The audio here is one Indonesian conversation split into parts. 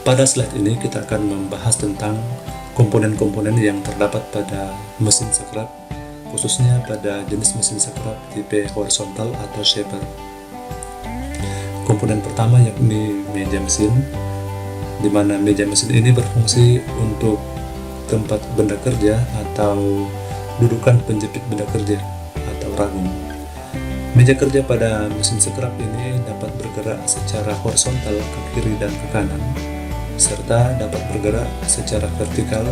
Pada slide ini kita akan membahas tentang komponen-komponen yang terdapat pada mesin scrap, khususnya pada jenis mesin scrap tipe horizontal atau shaper. Komponen pertama yakni meja mesin, di mana meja mesin ini berfungsi untuk tempat benda kerja atau dudukan penjepit benda kerja atau ragum. Meja kerja pada mesin scrap ini dapat bergerak secara horizontal ke kiri dan ke kanan, serta dapat bergerak secara vertikal,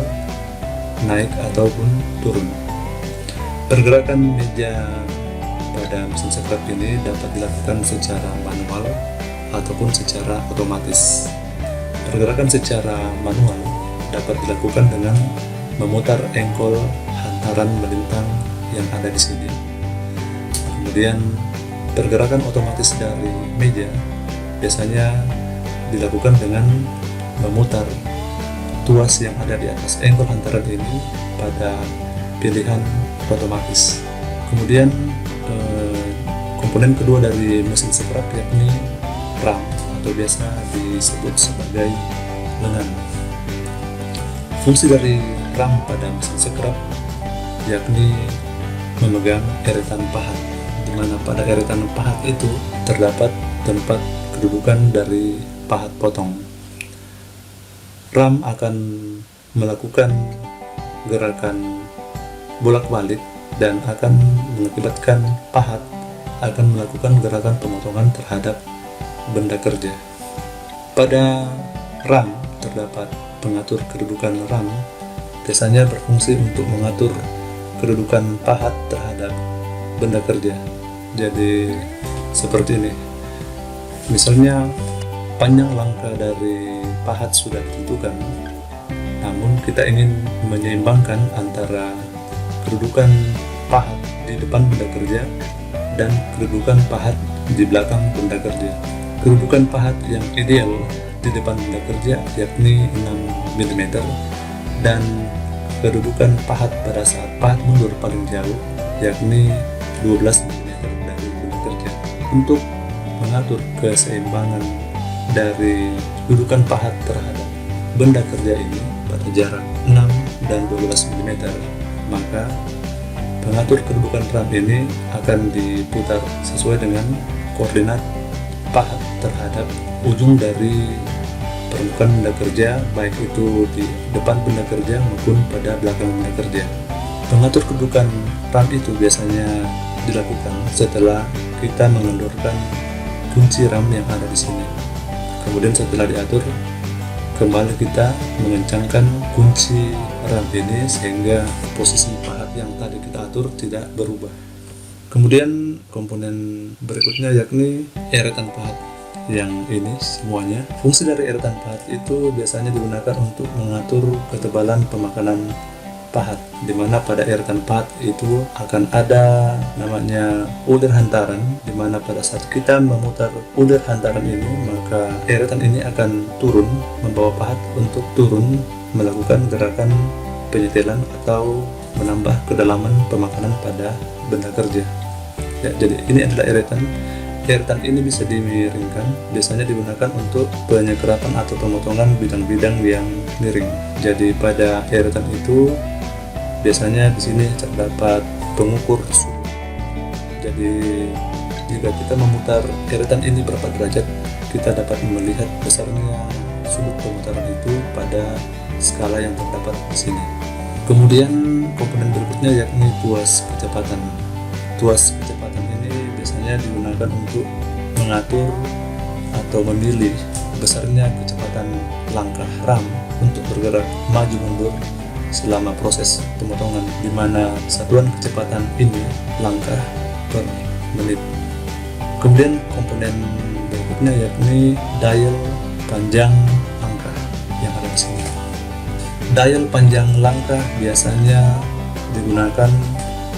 naik ataupun turun. Pergerakan meja pada mesin scrap ini dapat dilakukan secara manual ataupun secara otomatis. Pergerakan secara manual dapat dilakukan dengan memutar engkol hantaran melintang yang ada di sini. Kemudian pergerakan otomatis dari meja biasanya dilakukan dengan memutar tuas yang ada di atas engkol hantaran ini pada pilihan otomatis. Kemudian komponen kedua dari mesin scrap yakni ram atau biasa disebut sebagai lengan. Fungsi dari ram pada mesin scrap yakni memegang eretan pahat, di mana pada eretan pahat itu terdapat tempat kedudukan dari pahat potong. Ram akan melakukan gerakan bolak-balik dan akan mengakibatkan pahat akan melakukan gerakan pemotongan terhadap benda kerja. Pada ram terdapat pengatur kedudukan ram, biasanya berfungsi untuk mengatur kedudukan pahat terhadap benda kerja. Jadi seperti ini. Misalnya panjang langkah dari pahat sudah ditentukan, namun kita ingin menyeimbangkan antara kedudukan pahat di depan benda kerja dan kedudukan pahat di belakang benda kerja. Kedudukan pahat yang ideal di depan benda kerja yakni 6 mm dan kedudukan pahat pada saat pahat mundur paling jauh yakni 12 mm dari benda kerja. Untuk mengatur keseimbangan dari kedudukan pahat terhadap benda kerja ini pada jarak 6 dan 12 mm, maka pengatur kedudukan ram ini akan diputar sesuai dengan koordinat pahat terhadap ujung dari permukaan benda kerja, baik itu di depan benda kerja maupun pada belakang benda kerja. Pengatur kedudukan ram itu biasanya dilakukan setelah kita mengendorkan kunci ram yang ada di sini. Kemudian setelah diatur, kembali kita mengencangkan kunci ram ini sehingga posisi pahat yang tadi kita atur tidak berubah. Kemudian komponen berikutnya yakni eretan pahat. Yang ini semuanya, fungsi dari eretan pahat itu biasanya digunakan untuk mengatur ketebalan pemakanan pahat, di mana pada eretan pahat itu akan ada namanya ulir hantaran, di mana pada saat kita memutar ulir hantaran ini, maka eretan ini akan turun, membawa pahat untuk turun melakukan gerakan penyetelan atau menambah kedalaman pemakanan pada benda kerja. Ya, jadi ini adalah eretan. Eretan ini bisa dimiringkan, biasanya digunakan untuk penyekerapan atau pemotongan bidang-bidang yang miring. Jadi pada eretan itu biasanya di sini terdapat pengukur suhu. Jadi jika kita memutar eretan ini berapa derajat, kita dapat melihat besarnya sudut pemutaran itu pada skala yang terdapat di sini. Kemudian komponen berikutnya yakni tuas kecepatan. Tuas kecepatan ini biasanya digunakan untuk mengatur atau memilih besarnya kecepatan langkah ram untuk bergerak maju mundur selama proses pemotongan, di mana satuan kecepatan ini langkah per menit. Kemudian komponen berikutnya yakni dial panjang langkah yang ada di sini. Dial panjang langkah biasanya digunakan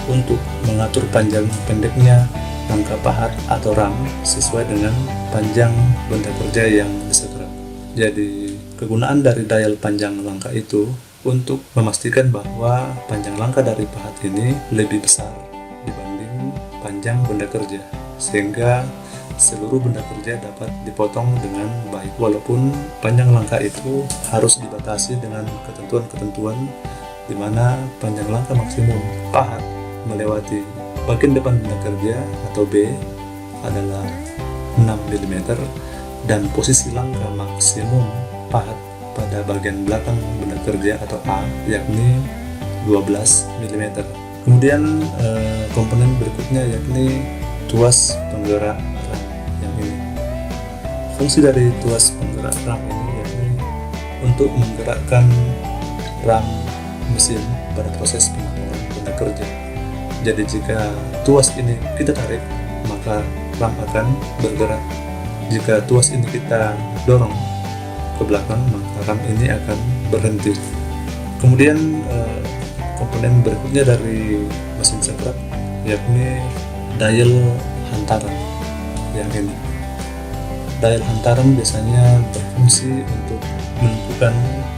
untuk mengatur panjang pendeknya langkah pahat atau ram sesuai dengan panjang benda kerja yang disetrap. Jadi kegunaan dari dial panjang langkah itu untuk memastikan bahwa panjang langkah dari pahat ini lebih besar dibanding panjang benda kerja, sehingga seluruh benda kerja dapat dipotong dengan baik, walaupun panjang langkah itu harus dibatasi dengan ketentuan-ketentuan di mana panjang langkah maksimum pahat melewati bagian depan benda kerja atau B adalah 6 mm dan posisi langkah maksimum pahat pada bagian belakang benda kerja atau A yakni 12 mm. Kemudian komponen berikutnya yakni tuas penggerak ram yang ini. Fungsi dari tuas penggerak ram ini yakni untuk menggerakkan ram mesin pada proses pemotongan benda kerja. Jadi jika tuas ini kita tarik, maka ram akan bergerak. Jika tuas ini kita dorong ke belakang, maka ram ini akan berhenti. Kemudian komponen berikutnya dari mesin sekrap yakni dial hantaran yang ini. Dial hantaran biasanya berfungsi untuk menentukan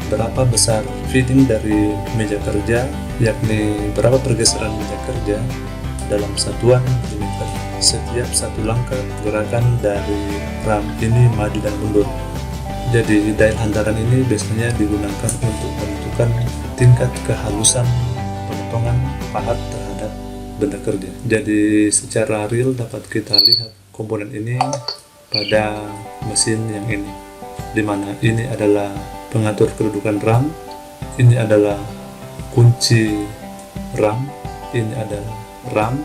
berapa besar fitting dari meja kerja, yakni berapa pergeseran meja kerja dalam satuan milimeter setiap satu langkah gerakan dari ram ini maju dan mundur. Jadi dial hantaran ini biasanya digunakan untuk menentukan tingkat kehalusan pemotongan pahat terhadap benda kerja. Jadi secara real dapat kita lihat komponen ini pada mesin yang ini, dimana ini adalah pengatur kedudukan ram, ini adalah kunci ram, ini adalah ram,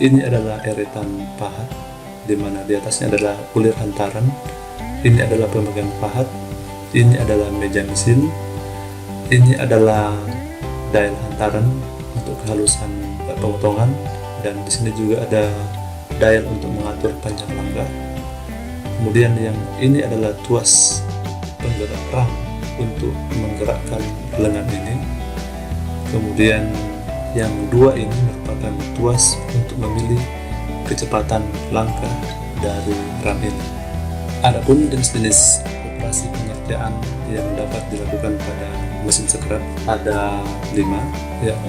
ini adalah eretan pahat, dimana di atasnya adalah kulir hantaran, ini adalah pemegang pahat, ini adalah meja mesin, ini adalah dial hantaran untuk kehalusan pemotongan, dan di sini juga ada dial untuk mengatur panjang langkah. Kemudian yang ini adalah tuas penggerak ram untuk menggerakkan lengan ini. Kemudian yang dua ini merupakan tuas untuk memilih kecepatan langkah dari ram ini. Adapun jenis-jenis operasi pengerjaan yang dapat dilakukan pada mesin sekrap ada 5.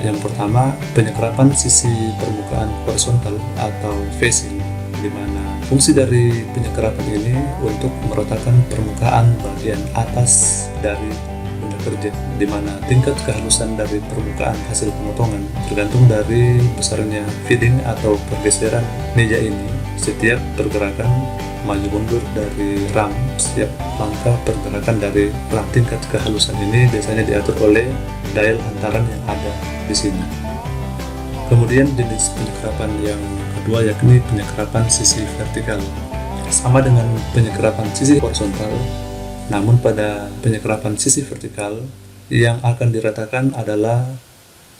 Yang pertama, penyekrapan sisi permukaan horizontal atau facing, di mana fungsi dari penyekerapan ini untuk meratakan permukaan bagian atas dari benda kerja, di mana tingkat kehalusan dari permukaan hasil pemotongan tergantung dari besarnya feeding atau pergeseran meja ini. Setiap pergerakan maju mundur dari ram, setiap langkah pergerakan dari ram, tingkat kehalusan ini biasanya diatur oleh dial hantaran yang ada di sini. Kemudian jenis penyekerapan yang kedua yakni penyekerapan sisi vertikal. Sama dengan penyekerapan sisi horizontal, namun pada penyekerapan sisi vertikal yang akan diratakan adalah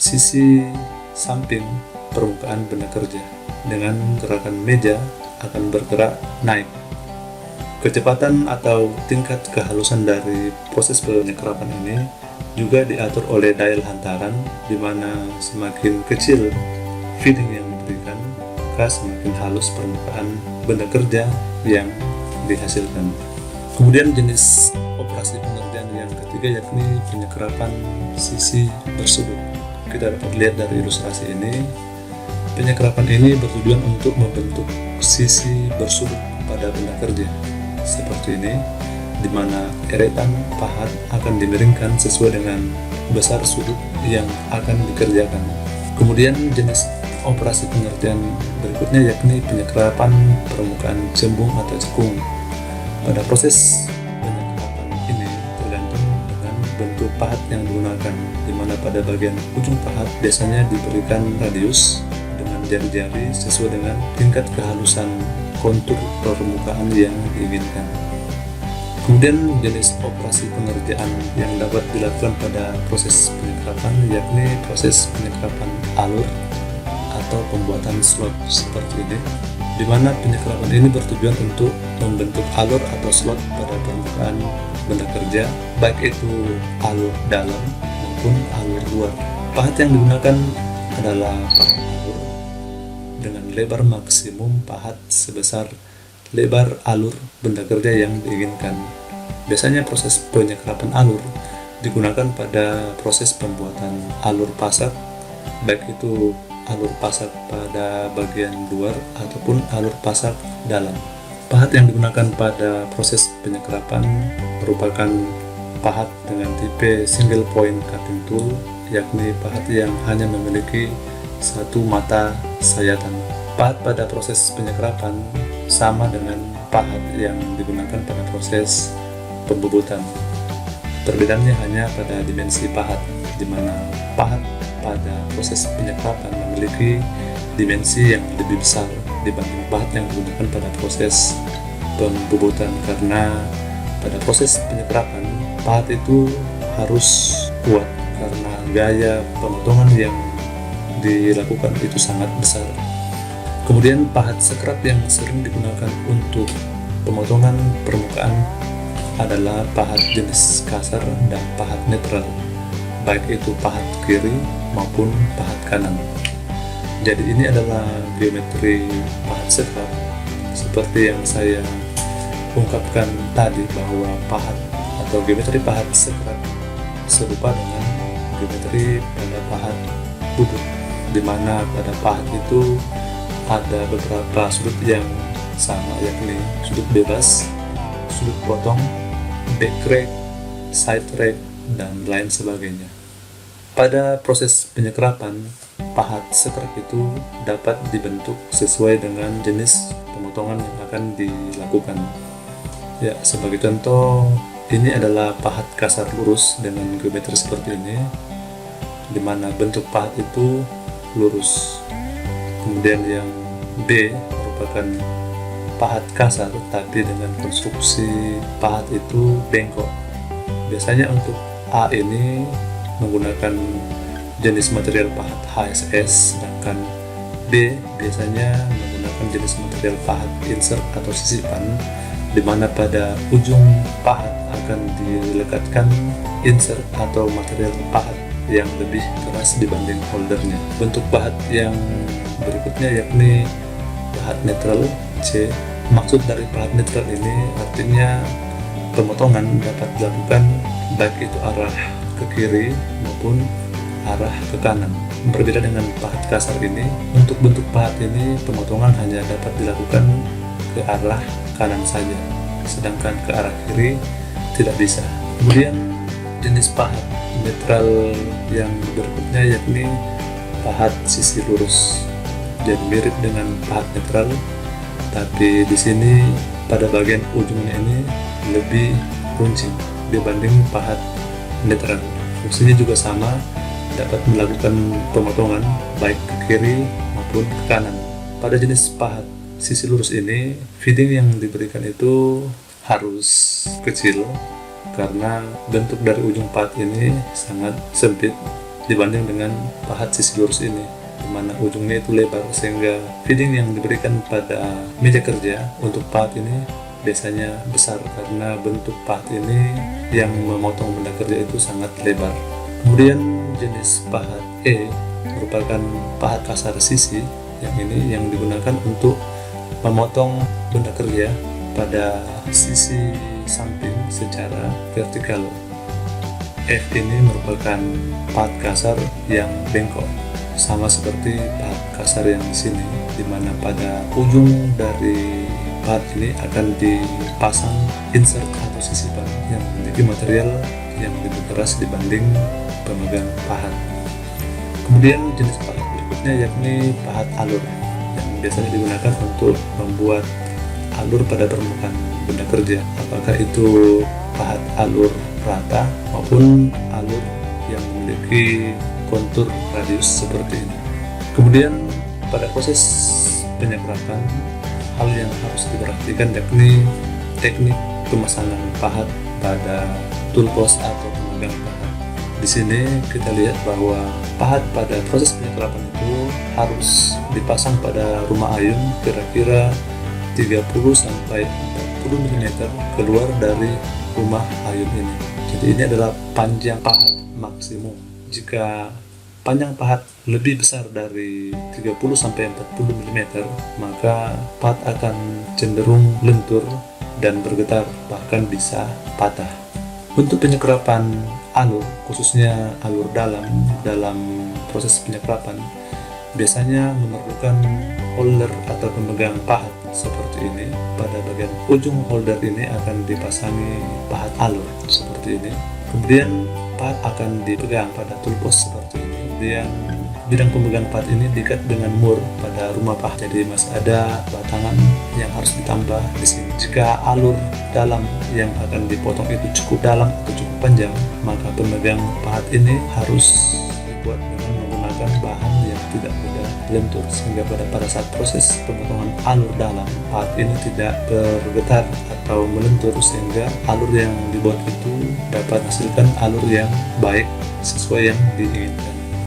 sisi samping permukaan benda kerja. Dengan gerakan meja akan bergerak naik. Kecepatan atau tingkat kehalusan dari proses penyekerapan ini juga diatur oleh dial hantaran, di mana semakin kecil feeding yang diberikan, maka semakin halus permukaan benda kerja yang dihasilkan. Kemudian jenis operasi pengerjaan yang ketiga yakni penyekerapan sisi bersudut. Kita dapat lihat dari ilustrasi ini, penyekerapan ini bertujuan untuk membentuk sisi bersudut pada benda kerja seperti ini, di mana eretan pahat akan dimiringkan sesuai dengan besar sudut yang akan dikerjakan. Kemudian jenis operasi pengerjaan berikutnya yakni penyekerapan permukaan cembung atau cekung. Pada proses penyekerapan ini tergantung dengan bentuk pahat yang digunakan, di mana pada bagian ujung pahat biasanya diberikan radius dengan jari-jari sesuai dengan tingkat kehalusan kontur permukaan yang diinginkan. Kemudian jenis operasi pengerjaan yang dapat dilakukan pada proses penyekerapan yakni proses penyekerapan alur atau pembuatan slot seperti ini, di mana penyekerapan ini bertujuan untuk membentuk alur atau slot pada permukaan benda kerja, baik itu alur dalam maupun alur luar. Pahat yang digunakan adalah pahat alur dengan lebar maksimum pahat sebesar lebar alur benda kerja yang diinginkan. Biasanya proses penyekerapan alur digunakan pada proses pembuatan alur pasak, baik itu alur pasak pada bagian luar ataupun alur pasak dalam. Pahat yang digunakan pada proses penyekrapan merupakan pahat dengan tipe single point cutting tool, yakni pahat yang hanya memiliki satu mata sayatan. Pahat pada proses penyekrapan sama dengan pahat yang digunakan pada proses pembubutan. Perbedaannya hanya pada dimensi pahat, di mana pahat pada proses penyekrapan memiliki dimensi yang lebih besar dibanding pahat yang digunakan pada proses pembubutan, karena pada proses penyekrapan pahat itu harus kuat karena gaya pemotongan yang dilakukan itu sangat besar. Kemudian pahat sekrap yang sering digunakan untuk pemotongan permukaan adalah pahat jenis kasar dan pahat netral, baik itu pahat kiri maupun pahat kanan. Jadi ini adalah geometri pahat sekrap seperti yang saya ungkapkan tadi, bahwa pahat atau geometri pahat sekrap serupa dengan geometri pada pahat bubut, di mana pada pahat itu ada beberapa sudut yang sama, yakni sudut bebas, sudut potong, back rack, side rack, dan lain sebagainya. Pada proses penyekrapan, pahat sekrap itu dapat dibentuk sesuai dengan jenis pemotongan yang akan dilakukan. Ya, sebagai contoh, ini adalah pahat kasar lurus dengan geometri seperti ini, di mana bentuk pahat itu lurus. Kemudian yang B merupakan pahat kasar tapi dengan konstruksi pahat itu bengkok. Biasanya untuk A ini menggunakan jenis material pahat HSS, sedangkan B biasanya menggunakan jenis material pahat insert atau sisipan, di mana pada ujung pahat akan dilekatkan insert atau material pahat yang lebih keras dibanding holdernya. Bentuk pahat yang berikutnya yakni pahat netral C. Maksud dari pahat netral ini artinya pemotongan dapat dilakukan baik itu arah ke kiri maupun arah ke kanan. Berbeda dengan pahat kasar ini, untuk bentuk pahat ini pemotongan hanya dapat dilakukan ke arah kanan saja, sedangkan ke arah kiri tidak bisa. Kemudian jenis pahat netral yang berikutnya yakni pahat sisi lurus. Jadi mirip dengan pahat netral, tapi di sini pada bagian ujungnya ini lebih runcing dibanding pahat netral. Fungsinya juga sama, dapat melakukan pemotongan baik ke kiri maupun ke kanan. Pada jenis pahat sisi lurus ini, feeding yang diberikan itu harus kecil karena bentuk dari ujung pahat ini sangat sempit dibanding dengan pahat sisi lurus ini, di mana ujungnya itu lebar, sehingga feeding yang diberikan pada meja kerja untuk pahat ini biasanya besar karena bentuk pahat ini yang memotong benda kerja itu sangat lebar. Kemudian jenis pahat E merupakan pahat kasar sisi, yang ini yang digunakan untuk memotong benda kerja pada sisi samping secara vertikal. F ini merupakan pahat kasar yang bengkok, sama seperti pahat kasar yang di sini, di mana pada ujung dari pahat ini akan dipasang insert atau sisipan yang memiliki material yang lebih keras dibanding pemegang pahat. Kemudian jenis pahat berikutnya yakni pahat alur, yang biasanya digunakan untuk membuat alur pada permukaan benda kerja, apakah itu pahat alur rata maupun alur yang memiliki kontur radius seperti ini. Kemudian pada proses penyekrapan, hal yang harus diperhatikan yakni teknik pemasangan pahat pada tool post atau pemegang pahat. Di sini kita lihat bahwa pahat pada proses penyekrapan itu harus dipasang pada rumah ayun kira-kira 30 sampai 40 mm keluar dari rumah ayun ini. Jadi ini adalah panjang pahat maksimum. Jika panjang pahat lebih besar dari 30 sampai 40 mm, maka pahat akan cenderung lentur dan bergetar, bahkan bisa patah. Untuk penyekrapan alur, khususnya alur dalam proses penyekrapan, biasanya memerlukan holder atau pemegang pahat seperti ini. Pada bagian ujung holder ini akan dipasangi pahat alur seperti ini. Kemudian pahat akan dipegang pada toolpost seperti ini. Kemudian bidang pemegang pahat ini diikat dengan mur pada rumah pahat. Jadi masih ada batangan yang harus ditambah di sini. Jika alur dalam yang akan dipotong itu cukup dalam atau cukup panjang, maka pemegang pahat ini harus dibuat dengan menggunakan bahan yang tidak mudah lentur, sehingga pada saat proses pemotongan alur dalam, pahat ini tidak bergetar atau melentur, sehingga alur yang dibuat itu dapat menghasilkan alur yang baik sesuai yang diinginkan.